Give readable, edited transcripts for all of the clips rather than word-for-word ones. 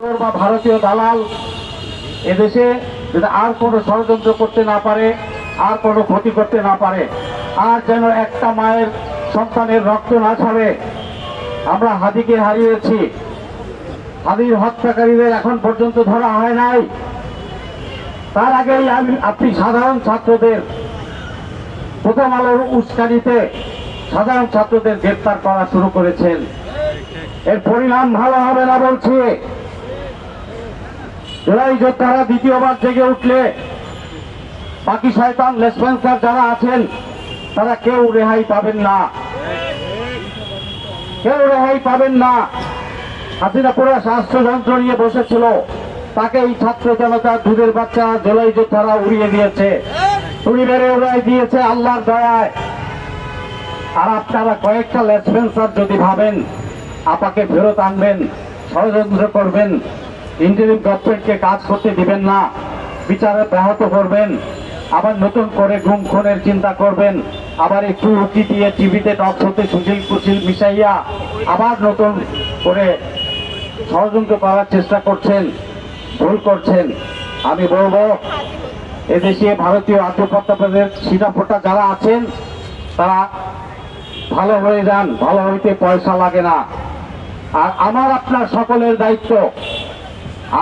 বা ভারতীয় দালাল এদেশে যদি আর কোনো ষড়যন্ত্র করতে না পারে, আর কোনো ক্ষতি করতে না পারে, আর যেন একটা মায়ের সন্তানের রক্ত না ছাড়ে। আমরা হাদিকে হারিয়েছি, হাদির হত্যাকারীদের এখন পর্যন্ত ধরা হয় নাই। তার আগেই আপনি সাধারণ ছাত্রদের, প্রথম আলোর উস্কানিতে সাধারণ ছাত্রদের গ্রেফতার করা শুরু করেছেন। এর পরিণাম ভালো হবে না বলছি। জুলাই যোদ্ধারা দ্বিতীয়বার জেগে উঠলে বাকি শয়তান লেসপেন্সার যারা আছেন তারা কেউ রেহাই পাবেন না, কেউ রেহাই পাবেন না। হাসিনা পুরো স্বাস্থ্যযন্ত্র নিয়ে বসেছিল, তাকে এই ছাত্র জনতা, দুধের বাচ্চা, জুলাই যোদ্ধারা উড়িয়ে দিয়েছে, উড়ি মেরে উড়াই দিয়েছে আল্লাহর দয়ায়। আর আপনারা কয়েকটা লেসপেন্সার যদি ভাবেন আপাকে ফেরত আনবেন, ষড়যন্ত্র করবেন, ইন্টারিম গভর্নমেন্টকে কাজ করতে দিবেন না, বিচারে ব্যাহত করবেন, আবার নতুন করে গুম খুনের চিন্তা করবেন, আবার একটু উঁকি দিয়ে টিভিতে টক শোতে সুশীল কুশীল মিশাইয়া আবার নতুন করে ষড়যন্ত্র করার চেষ্টা করছেন, ভুল করছেন। আমি বলবো এদেশে ভারতীয় আধিপত্যবাদের সিটাফোটা যারা আছেন তারা ভালো হয়ে যান, ভালো হইতে পয়সা লাগে না। আর আমার আপনার সকলের দায়িত্ব,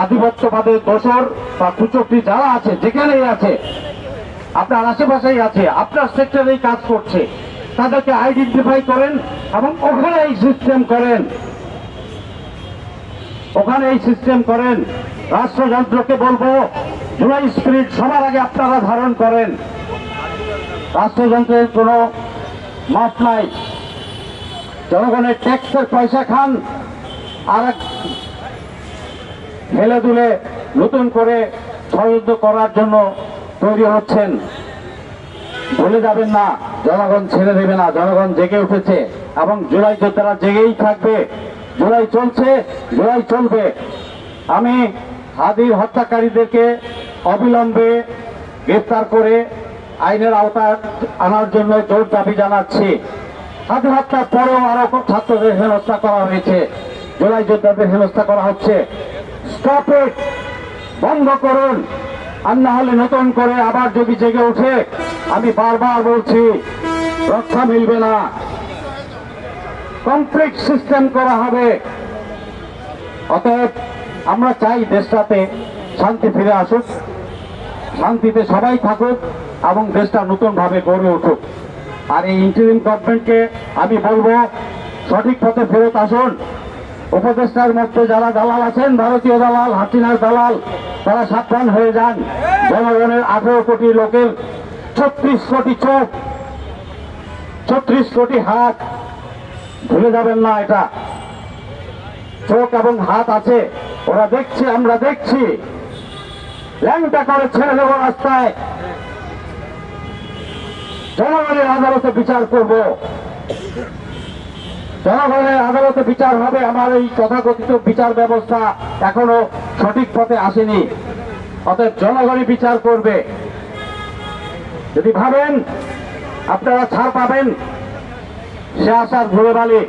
আধিপত্যবাদের দোসর বা কুচক্রী যারা আছে, যেখানেই আছে, আপনার আশেপাশেই আছে, আপনার সেক্টরেই কাজ করছে, তাদেরকে আইডেন্টিফাই করেন এবং ওখানে এই সিস্টেম করেন, ওখানে এই সিস্টেম করেন। রাষ্ট্রযন্ত্রকে বলবো জুলাই স্পিরিট সবার আগে আপনারা ধারণ করেন। রাষ্ট্রযন্ত্রের কোনো মাপ নাই। জনগণের ট্যাক্সের পয়সা খান, আর ফেলে দুলে নতুন করে ষড়যন্ত্র করার জন্য তৈরি হচ্ছেন। ভুলে যাবেন না, জনগণ ছেড়ে দেবে না, জনগণ জেগে উঠেছে এবং জুলাই যোদ্ধারা জেগেই থাকবে। জুলাই চলছে, জুলাই চলবে। আমি হাদির হত্যাকারীদেরকে অবিলম্বে গ্রেফতার করে আইনের আওতায় আনার জন্য জোর দাবি জানাচ্ছি। হাদি হত্যার পরেও আরো ছাত্রদের হেনস্থা করা হয়েছে, জুলাই যোদ্ধাদের হেনস্থা করা হচ্ছে। স্টপ ইট, বন্ধ করুন। আর না হলে নতুন করে আবার যদি জেগে উঠে, আমি বারবার বলছি, রক্ষা মিলবে না। কমপ্লিট সিস্টেম করা হবে। অতএব আমরা চাই দেশটাতে শান্তি ফিরে আসুক, শান্তিতে সবাই থাকুক এবং দেশটা নতুন ভাবে গড়ে উঠুক। আর এই ইন্টারিম গভর্নমেন্টকে আমি বলবো সঠিক পথে ফেরত আসুন। উপদেষ্টার মধ্যে যারা দালাল আছেন, ভারতীয় দালাল, হাসিনার দালাল, তারা সাবধান হয়ে যান। জনগণের 18 কোটি লোকের 36 কোটি চোখ, 36 কোটি হাত, ভুলে যাবেন না। এটা চোখ এবং হাত আছে, ওরা দেখছে, আমরা দেখছি। ল্যাংটা করে ছেড়ে দেবো রাস্তায়। জনগণের আদালতে বিচার করব, জনগণের আদালতে বিচার হবে। আমার এই তথাকথিত বিচার ব্যবস্থা এখনো সঠিক পথে আসেনি, অতএব জনগণই বিচার করবে। যদি ভাবেন আপনারা ছাড় পাবেন, সে আসার ঘুরে বালি।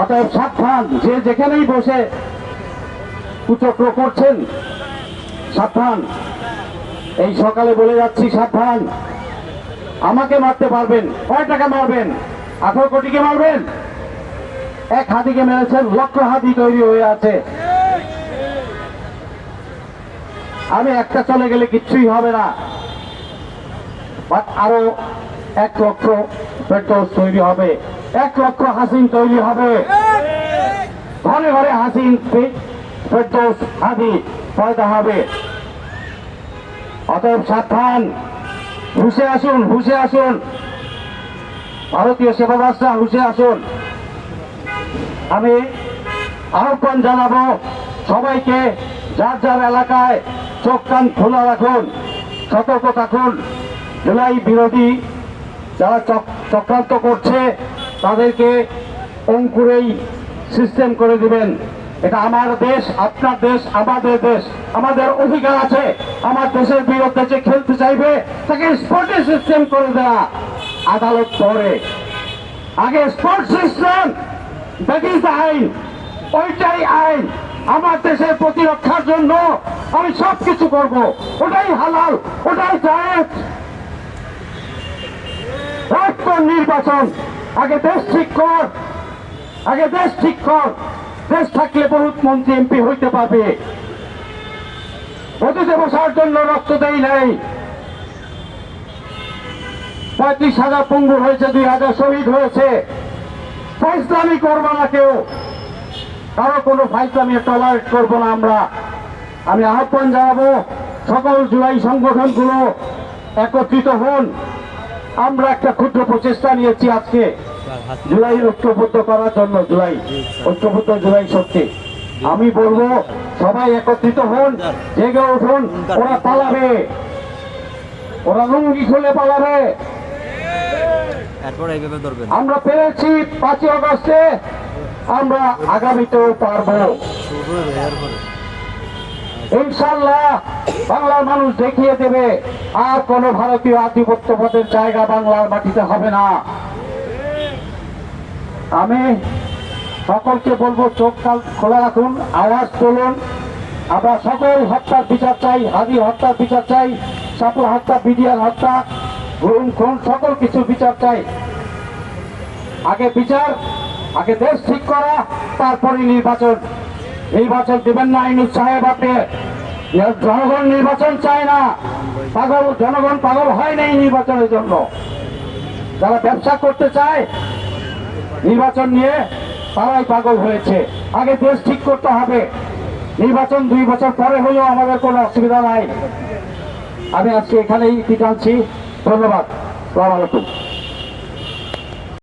অতএব সাবধান, যে যেখানেই বসে কুচক্র করছেন, সাবধান। এই সকালে বলে যাচ্ছি, সাবধান। আমাকে মারতে পারবেন, কয় টাকা মারবেন? 18 কোটিকে মারবেন? এক হাতিকে মেরেছেন, লক্ষ হাতি তৈরি হয়ে আছে। আমি একটা চলে গেলে কিচ্ছুই হবে না, বাট আরো 1 লক্ষ পেট্রোল তৈরি হবে, 1 লক্ষ হাসিন তৈরি হবে। ঘরে ঘরে হাসিন, পেট্রোল, হাতি পয়দা হবে। অতএব সাবধান, হুঁশে আসুন, হুঁশে আসুন। ভারতীয় সেবাদাসরা হুঁশে আসুন। আমি আহ্বান জানাবো সবাইকে, যার যার এলাকায় চোখ কান খোলা রাখুন, সতর্ক থাকুন। জুলাই বিরোধী যারা চক্রান্ত করছে তাদেরকে অঙ্কুরেই সিস্টেম করে দিবেন। এটা আমার দেশ, আপনার দেশ, আমাদের দেশ, আমাদের অধিকার আছে। আমার দেশের বিরুদ্ধে যে খেলতে চাইবে তাকে স্পটে সিস্টেম করে দেওয়া, আদালত পরে। আগে স্পট সিস্টেম, দ্যাট ইজ আইন, ওইটাই আইন। আমার দেশের প্রতিরক্ষার জন্য আমি সবকিছু করব, ওটাই হালাল, ওটাই জায়েজ। রাষ্ট্র নির্বাচন, আগে দেশ ঠিক কর, আগে দেশ ঠিক কর। দেশ থাকলে বহুত মন্ত্রী এমপি হইতে পারবে। অতীতে বসার জন্য রক্ত দেই নাই। 35,000 পঙ্গু হয়েছে, 2,000 শহীদ হয়েছে। ফাইজলামি করবো না কেউ, কারো কোনো ফাইজলামি টলারেট করবো না আমরা। আমি আহ্বান জানাবো সকল জুলাই সংগঠনগুলো একত্রিত হন। আমরা একটা ক্ষুদ্র প্রচেষ্টা নিয়েছি আজকে জুলাই ঐক্যবদ্ধ করার জন্য, জুলাই ঐক্যবদ্ধ জুলাই শক্তি। আমি বলবো সবাই একত্রিত হন, জেগে উঠুন। ওরা পালাবে, ওরা লুঙ্গি খুলে পালাবে। আমরা পেরেছি 5ই আগস্টে, আমরা আগামীতেও পারবো ইনশাল্লাহ। বাংলার মানুষ দেখিয়ে দেবে আর কোন ভারতীয় আধিপত্যবাদের জায়গা বাংলার মাটিতে হবে না। আমি সকলকে বলবো চোখ কান খোলা রাখুন, আওয়াজ তুলুন। আমরা সকল হত্যার বিচার চাই, হাদি হত্যার বিচার চাই, শাপলা হত্যা, বিডিআর হত্যা, গুম খুন, সকল কিছু বিচার চাই। আগে বিচার, আগে দেশ ঠিক করা, তারপরে নির্বাচন। নির্বাচন দেবেন না আইনুল সাহেব আপনি। জনগণ নির্বাচন চায় না, পাগল জনগণ পাগল হয় নাই নির্বাচনের জন্য। যারা ব্যবসা করতে চায় নির্বাচন নিয়ে, তারাই পাগল হয়েছে। আগে দেশ ঠিক করতে হবে। নির্বাচন 2 বছর পরে হলেও আমাদের কোনো অসুবিধা নাই। আমি আজকে এখানেই টানছি। ধন্যবাদ। আসসালামু আলাইকুম।